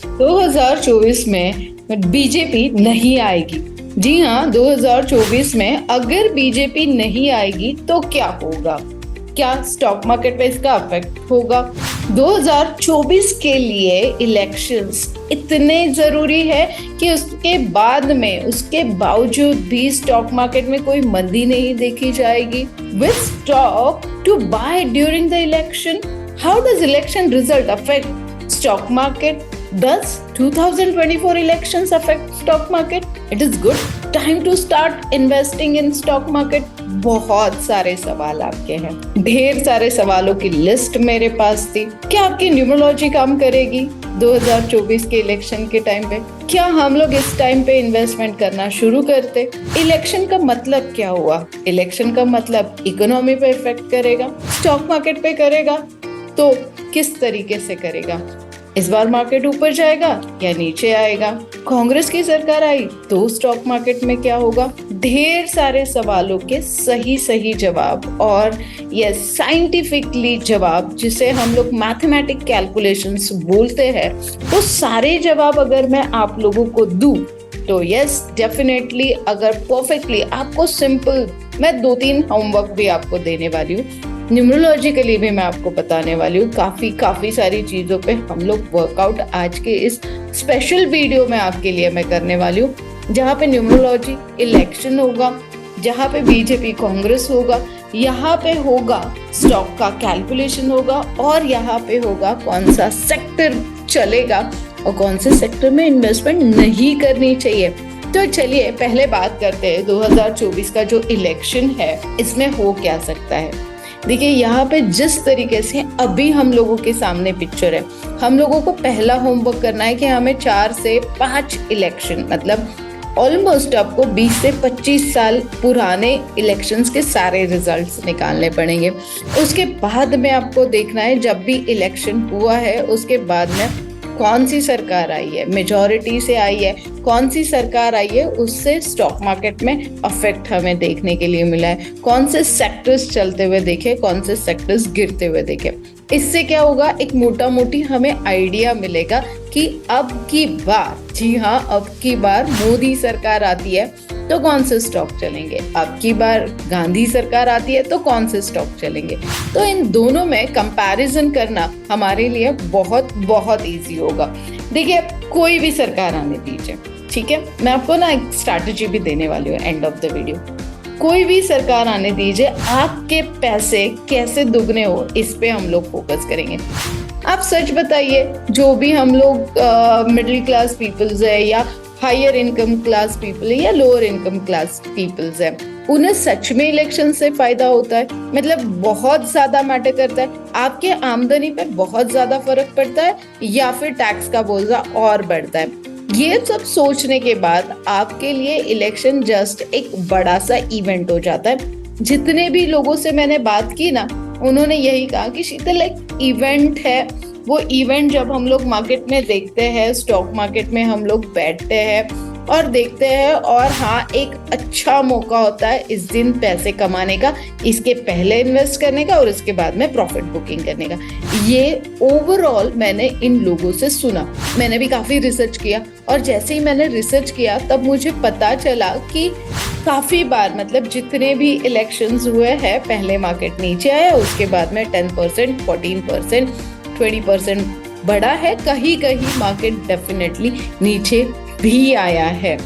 2024 में बीजेपी नहीं आएगी। जी हाँ, 2024 में अगर बीजेपी नहीं आएगी तो क्या होगा? क्या स्टॉक मार्केट पे इसका इफेक्ट होगा? 2024 के लिए इलेक्शंस इतने जरूरी है कि उसके बाद में, उसके बावजूद भी स्टॉक मार्केट में कोई मंदी नहीं देखी जाएगी। With stock to buy during the election, how does election result affect stock market? Does 2024 elections affect stock market? It is good time to start investing in stock market. बहुत सारे सवाल आपके हैं, ढेर सारे सवालों की लिस्ट मेरे पास थी। क्या आपकी न्यूमरोलॉजी काम करेगी 2024 के इलेक्शन के टाइम पे? क्या हम लोग इस टाइम पे इन्वेस्टमेंट करना शुरू करते? इलेक्शन का मतलब क्या हुआ? इलेक्शन का मतलब इकोनॉमी पे इफेक्ट करेगा, स्टॉक मार्केट पे करेगा, तो किस तरीके से करेगा? इस बार मार्केट ऊपर जाएगा या नीचे आएगा? कांग्रेस की सरकार आई तो स्टॉक मार्केट में क्या होगा? ढेर सारे सवालों के सही सही जवाब और ये साइंटिफिकली जवाब, जिसे हम लोग मैथमेटिक कैलकुलेशंस बोलते हैं, वो सारे जवाब अगर मैं आप लोगों को दूं तो यस डेफिनेटली, अगर परफेक्टली आपको सिंपल, मैं 2-3 होमवर्क भी आपको देने वाली हूँ, न्यूमरोलॉजिकली भी मैं आपको बताने वाली हूँ। काफी सारी चीजों पे हम लोग वर्कआउट आज के इस स्पेशल वीडियो में आपके लिए मैं करने वाली हूँ, जहाँ पे न्यूमरोलॉजी, इलेक्शन होगा, जहाँ पे बीजेपी कांग्रेस होगा, यहाँ पे होगा स्टॉक का कैलकुलेशन होगा, और यहाँ पे होगा कौन सा सेक्टर चलेगा और कौन से सेक्टर में इन्वेस्टमेंट नहीं करनी चाहिए। तो चलिए पहले बात करते हैं 2024 का जो इलेक्शन है, इसमें हो क्या सकता है। देखिए, यहाँ पे जिस तरीके से अभी हम लोगों के सामने पिक्चर है, हम लोगों को पहला होमवर्क करना है कि हमें 4 से 5 इलेक्शन, मतलब ऑलमोस्ट आपको 20 से 25 साल पुराने इलेक्शंस के सारे रिजल्ट्स निकालने पड़ेंगे। उसके बाद में आपको देखना है, जब भी इलेक्शन हुआ है उसके बाद में कौन सी सरकार आई है, मेजॉरिटी से आई है, कौन सी सरकार आई है, उससे स्टॉक मार्केट में अफेक्ट हमें देखने के लिए मिला है। कौन से सेक्टर्स चलते हुए देखे, कौन से सेक्टर्स गिरते हुए देखे। इससे क्या होगा, एक मोटा मोटी हमें आइडिया मिलेगा कि अब की बार, जी हाँ, अब की बार मोदी सरकार आती है तो कौन से स्टॉक चलेंगे, अब की बार गांधी सरकार आती है तो कौन से स्टॉक चलेंगे। तो इन दोनों में कंपैरिजन करना हमारे लिए बहुत इजी होगा। देखिए, कोई भी सरकार आने दीजिए, ठीक है, मैं आपको ना एक स्ट्रैटेजी भी देने वाली हूँ एंड ऑफ द वीडियो। कोई भी सरकार आने दीजिए, आपके पैसे कैसे दुगने हो, इस पे हम लोग फोकस करेंगे। आप सच बताइए, जो भी हम लोग मिडिल क्लास पीपल्स है या हायर इनकम क्लास पीपल है या लोअर इनकम क्लास पीपल्स है, उन्हें सच में इलेक्शन से फायदा होता है? मतलब बहुत ज्यादा मैटर करता है? आपके आमदनी पे बहुत ज्यादा फर्क पड़ता है या फिर टैक्स का बोझा और बढ़ता है? ये सब सोचने के बाद आपके लिए इलेक्शन जस्ट एक बड़ा सा इवेंट हो जाता है। जितने भी लोगों से मैंने बात की ना, उन्होंने यही कहा कि शीतल, एक इवेंट है, वो इवेंट जब हम लोग मार्केट में देखते हैं, स्टॉक मार्केट में हम लोग बैठते हैं और देखते हैं, और हाँ, एक अच्छा मौका होता है इस दिन पैसे कमाने का, इसके पहले इन्वेस्ट करने का और इसके बाद में प्रॉफिट बुकिंग करने का। ये ओवरऑल मैंने इन लोगों से सुना, मैंने भी काफी रिसर्च किया, और जैसे ही मैंने रिसर्च किया तब मुझे पता चला कि काफी बार, मतलब जितने भी इलेक्शंस हुए हैं, पहले मार्केट नीचे आया, उसके बाद में 10%, 14%, 20% बढ़ा है, कहीं कहीं मार्केट डेफिनेटली नीचे भी आया है।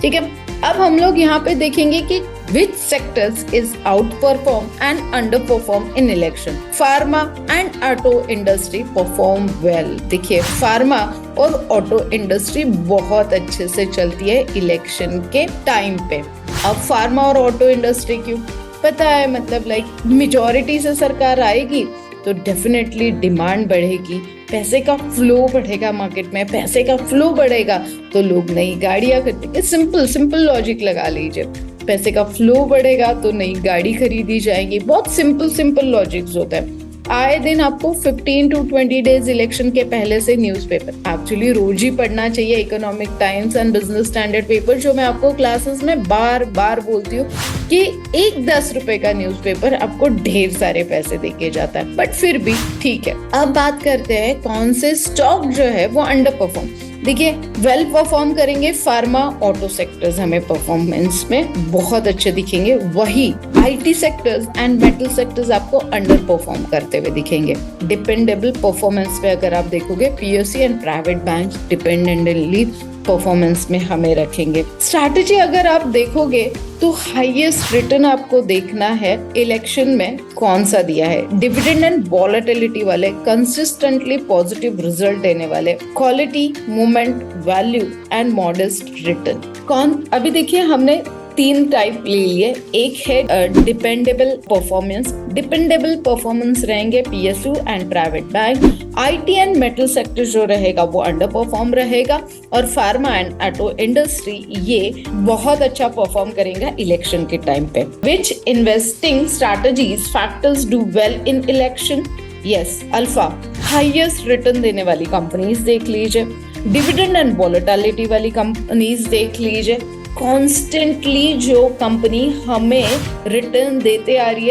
ठीक है, अब हम लोग यहाँ पे देखेंगे कि which sectors is outperform and underperform in election. Pharma and auto industry perform well. देखिए, फार्मा और ऑटो इंडस्ट्री बहुत अच्छे से चलती है इलेक्शन के टाइम पे। अब फार्मा और ऑटो इंडस्ट्री क्यों? पता है, मतलब लाइक मेजॉरिटी से सरकार आएगी तो डेफिनेटली डिमांड बढ़ेगी, पैसे का फ्लो बढ़ेगा मार्केट में, पैसे का फ्लो बढ़ेगा तो लोग नई गाड़ियां खरीदेंगे। सिंपल लॉजिक लगा लीजिए, पैसे का फ्लो बढ़ेगा तो नई गाड़ी खरीदी जाएगी। बहुत सिंपल लॉजिक्स होता है। आए दिन आपको 15 to 20 डेज इलेक्शन के पहले से न्यूज़पेपर एक्चुअली रोज ही पढ़ना चाहिए। Economic times and business standard paper, जो मैं आपको क्लासेस में बार बार बोलती हूँ कि एक 10 रुपए का न्यूज़पेपर आपको ढेर सारे पैसे देके जाता है, बट फिर भी ठीक है। अब बात करते हैं कौन से स्टॉक जो है वो अंडर परफॉर्म। देखिए, वेल परफॉर्म करेंगे फार्मा ऑटो सेक्टर्स, हमें परफॉर्मेंस में बहुत अच्छे दिखेंगे। वही IT sectors and metal sectors आपको अंडर परफॉर्म करते हुए दिखेंगे। डिपेंडेबल परफॉर्मेंस पे अगर आप देखोगे, PSU and private bank dependently performance में हमें रखेंगे। स्ट्रैटेजी अगर आप देखोगे तो हाईएस्ट रिटर्न आपको देखना है इलेक्शन में कौन सा दिया है। डिविडेंड एंड वॉलेटिलिटी वाले, कंसिस्टेंटली पॉजिटिव रिजल्ट देने वाले, quality, moment, value and modest return. कौन? अभी देखिए, हमने 3 टाइप ले लिए। एक है डिपेंडेबल परफॉर्मेंस। डिपेंडेबल परफॉर्मेंस रहेंगे PSU and private bank. IT and metal sector जो रहेगा वो अंडर परफॉर्म रहेगा, और फार्मा एंड ऑटो इंडस्ट्री ये बहुत अच्छा परफॉर्म करेगा इलेक्शन के टाइम पे। Which investing strategies factors do well in election? Yes, alpha, highest return देने वाली कंपनीज देख लीजिए। डिविडेंड एंड वॉलेटिलिटी वाली कंपनीज देख लीजिए। कॉन्स्टेंटली जो कंपनी हमें रिटर्न देते आ रही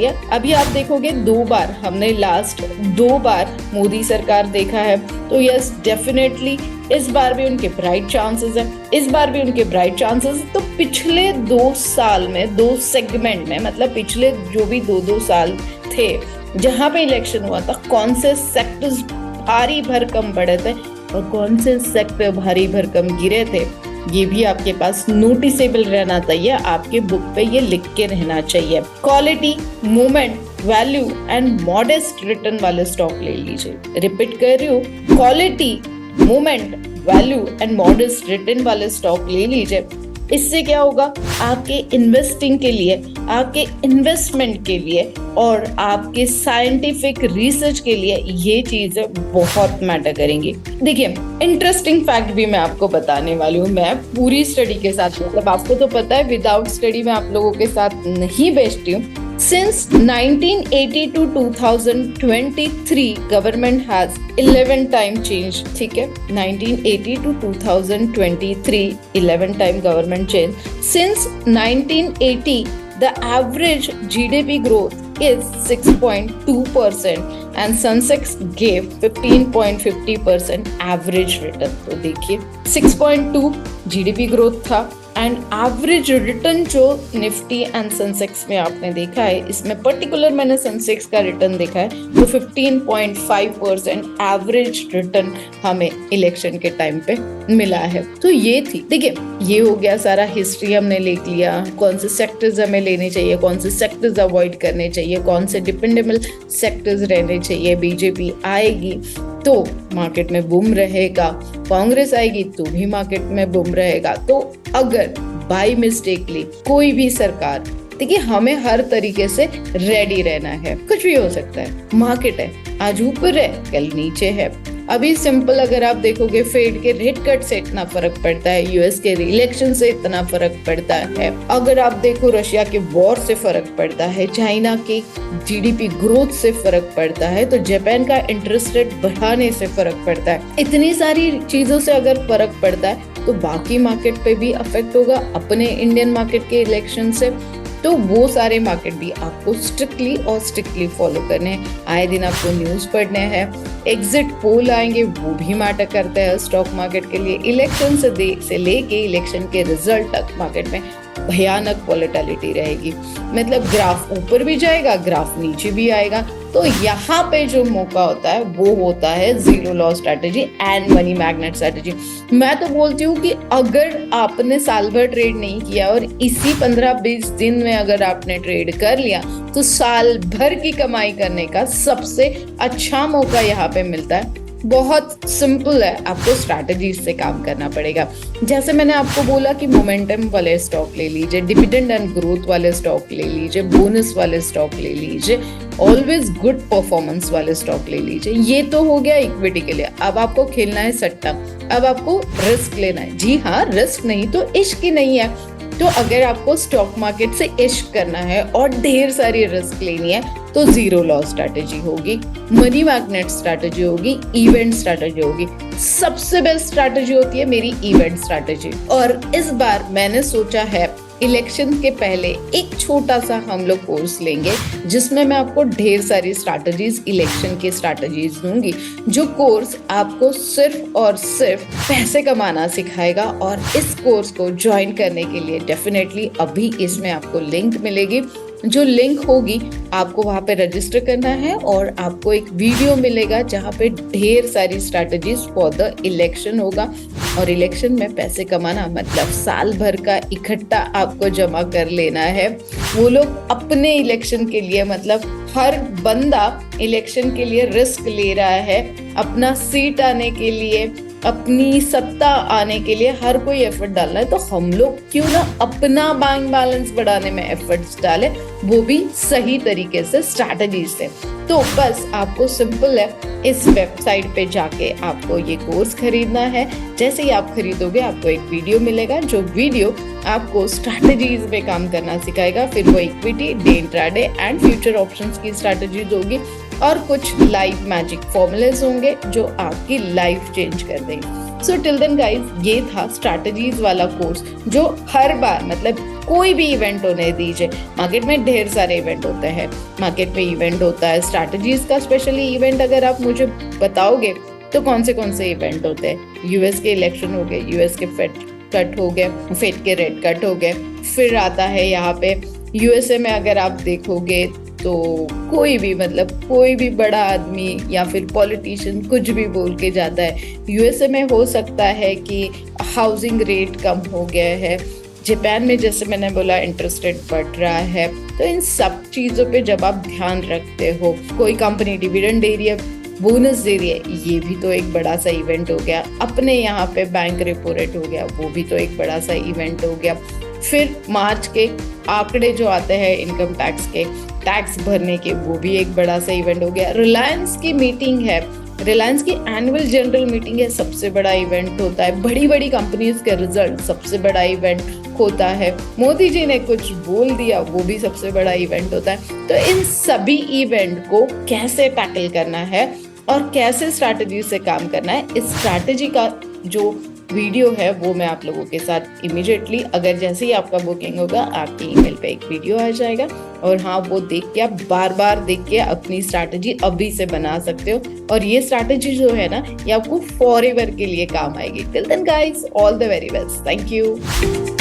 है। अभी आप देखोगे 2 बार हमने लास्ट 2 बार मोदी सरकार देखा है, तो यस डेफिनेटली इस बार भी उनके ब्राइट चांसेस है। तो पिछले 2 साल में 2 सेगमेंट में, मतलब पिछले जो भी 2 साल थे जहाँ पे इलेक्शन हुआ था, कौन से सेक्टर्स भारी भरकम बढ़े थे और कौन से सेक्टर भारी भरकम गिरे थे, ये भी आपके पास नोटिसेबल रहना चाहिए। आपके बुक पे ये लिख के रहना चाहिए। Quality, movement, value and modest return वाले स्टॉक ले लीजिए। रिपीट कर रही हूँ, quality, movement, value and modest return वाले स्टॉक ले लीजिए। इससे क्या होगा, आपके इन्वेस्टिंग के लिए, आपके इन्वेस्टमेंट के लिए और आपके साइंटिफिक रिसर्च के लिए ये चीजें बहुत मैटर करेंगी। देखिए, इंटरेस्टिंग फैक्ट भी मैं आपको बताने वाली हूँ। मैं पूरी स्टडी के साथ, मतलब आपको तो पता है विदाउट स्टडी मैं आप लोगों के साथ नहीं बेचती हूँ। Since 1980 to 2023, government has 11 time changed. ठीक है, 1980 to 2023, 11 time government change. Since 1980, the average GDP growth is 6.2% and Sensex gave 15.50% average return. तो देखिए 6.2 GDP growth था एंड एवरेज रिटर्न जो निफ्टी एंड सेंसेक्स में आपने देखा है, इसमें पर्टिकुलर मैंने सेंसेक्स का रिटर्न देखा है, तो 15.5% एवरेज रिटर्न हमें इलेक्शन के टाइम पे मिला है। तो ये थी, देखिए ये हो गया सारा हिस्ट्री हमने लिख लिया। कौन से सेक्टर्स हमें लेने चाहिए, कौन से सेक्टर्स अवॉइड करने चाहिए, कौन से डिपेंडेबल सेक्टर्स रहने चाहिए। बीजेपी आएगी तो मार्केट में बूम रहेगा, कांग्रेस आएगी तो भी मार्केट में बूम रहेगा। तो अगर बाय मिस्टेकली कोई भी सरकार, देखिए हमें हर तरीके से रेडी रहना है, कुछ भी हो सकता है। मार्केट है, आज ऊपर है कल नीचे है। अभी सिंपल अगर आप देखोगे, फेड के रेट कट से इतना फर्क पड़ता है, यूएस के इलेक्शन से इतना फर्क पड़ता है। अगर आप देखो रशिया के वॉर से फर्क पड़ता है, चाइना के जीडीपी ग्रोथ से फर्क पड़ता है, तो जापान का इंटरेस्ट रेट बढ़ाने से फर्क पड़ता है। इतनी सारी चीजों से अगर फर्क पड़ता है तो बाकी मार्केट पे भी अफेक्ट होगा, अपने इंडियन मार्केट के इलेक्शन से। तो वो सारे मार्केट भी आपको स्ट्रिक्टली फॉलो करने हैं। आए दिन आपको न्यूज़ पढ़ने हैं, एग्जिट पोल आएंगे, वो भी मैटर करता है स्टॉक मार्केट के लिए। इलेक्शन से लेके इलेक्शन के रिजल्ट तक मार्केट में भयानक वॉलेटिलिटी रहेगी, मतलब ग्राफ ऊपर भी जाएगा, ग्राफ नीचे भी आएगा। तो यहाँ पे जो मौका होता है वो होता है zero loss strategy and money magnet strategy. मैं तो बोलती हूँ कि अगर आपने साल भर ट्रेड नहीं किया और इसी 15-20 दिन में अगर आपने ट्रेड कर लिया, तो साल भर की कमाई करने का सबसे अच्छा मौका यहाँ पे मिलता है। बहुत सिंपल है, आपको स्ट्रैटेजीज से काम करना पड़ेगा। जैसे मैंने आपको बोला कि मोमेंटम वाले स्टॉक ले लीजिए, डिविडेंड एंड ग्रोथ वाले स्टॉक ले लीजिए, बोनस वाले स्टॉक ले लीजिए, ऑलवेज गुड परफॉर्मेंस वाले स्टॉक ले लीजिए। ये तो हो गया इक्विटी के लिए। अब आपको खेलना है सट्टा, अब आपको रिस्क लेना है। जी हाँ, रिस्क नहीं तो इश्क ही नहीं है। तो अगर आपको स्टॉक मार्केट से इश्क करना है और ढेर सारी रिस्क लेनी है, तो जीरो लॉस स्ट्रैटेजी होगी, मनी मैग्नेट स्ट्रैटेजी होगी, इवेंट स्ट्रैटेजी होगी। सबसे बेस्ट स्ट्रैटेजी होती है मेरी इवेंट स्ट्रैटेजी। और इस बार मैंने सोचा है इलेक्शन के पहले एक छोटा सा हम लोग कोर्स लेंगे जिसमें मैं आपको ढेर सारी स्ट्रैटेजीज, इलेक्शन की स्ट्रैटेजीज दूंगी। जो कोर्स आपको सिर्फ और सिर्फ पैसे कमाना सिखाएगा। और इस कोर्स को ज्वाइन करने के लिए डेफिनेटली अभी इसमें आपको लिंक मिलेगी। जो लिंक होगी आपको वहां पे रजिस्टर करना है और आपको एक वीडियो मिलेगा जहां पे ढेर सारी स्ट्रैटेजीज फॉर द इलेक्शन होगा। और इलेक्शन में पैसे कमाना मतलब साल भर का इकट्ठा आपको जमा कर लेना है। वो लोग अपने इलेक्शन के लिए, मतलब हर बंदा इलेक्शन के लिए रिस्क ले रहा है, अपना सीट आने के लिए, अपनी सत्ता आने के लिए हर कोई एफर्ट डालना है। तो हम लोग क्यों ना अपना बैंक बैलेंस बढ़ाने में एफर्ट्स डालें, वो भी सही तरीके से, स्ट्रैटेजी से। तो बस आपको सिंपल है, इस वेबसाइट पे जाके आपको ये कोर्स खरीदना है। जैसे ही आप खरीदोगे आपको एक वीडियो मिलेगा, जो वीडियो आपको स्ट्रैटेजीज में काम करना सिखाएगा। फिर वो equity, day intraday and future options की स्ट्रैटेजीज होगी और कुछ लाइव मैजिक फॉर्मूलेस होंगे जो आपकी लाइफ चेंज कर देंगे। सो टिल देन गाइस, ये था स्ट्रैटेजीज वाला कोर्स जो हर बार, मतलब कोई भी इवेंट होने दीजिए, मार्केट में ढेर सारे इवेंट होते हैं, मार्केट में इवेंट होता है स्ट्रैटेजीज का स्पेशली इवेंट। अगर आप मुझे बताओगे तो कौन से इवेंट होते हैं? यूएस के इलेक्शन हो गए, यूएस के फेड कट हो गए, फेड के रेट कट हो गए। फिर आता है यहाँ पे यूएसए में अगर आप देखोगे तो कोई भी, मतलब कोई भी बड़ा आदमी या फिर पॉलिटिशियन कुछ भी बोल के जाता है। यूएसए में हो सकता है कि हाउसिंग रेट कम हो गया है, जापान में जैसे मैंने बोला इंटरेस्ट रेट बढ़ रहा है। तो इन सब चीज़ों पे जब आप ध्यान रखते हो, कोई कंपनी डिविडेंड दे रही है, बोनस दे रही है, ये भी तो एक बड़ा सा इवेंट हो गया। अपने यहाँ पे बैंक रेपो रेट हो गया, वो भी तो एक बड़ा सा इवेंट हो गया। फिर मार्च के आंकड़े जो आते हैं इनकम टैक्स के, टैक्स भरने के, वो भी एक बड़ा सा इवेंट हो गया। रिलायंस की मीटिंग है, रिलायंस की एनुअल जनरल मीटिंग है, सबसे बड़ा इवेंट होता है। बड़ी बड़ी कंपनीज के रिजल्ट, सबसे बड़ा इवेंट होता है। मोदी जी ने कुछ बोल दिया, वो भी सबसे बड़ा इवेंट होता है। तो इन सभी इवेंट को कैसे टैकल करना है और कैसे स्ट्रैटेजी से काम करना है, इस स्ट्रैटेजी का जो वीडियो है वो मैं आप लोगों के साथ इमीडिएटली, अगर जैसे ही आपका बुकिंग होगा आपकी ईमेल पे एक वीडियो आ जाएगा। और हाँ, वो देख के आप बार बार देख के अपनी स्ट्रैटेजी अभी से बना सकते हो। और ये स्ट्रैटेजी जो है ना, ये आपको फॉरएवर के लिए काम आएगी। Till then guys, all the very best. Thank you.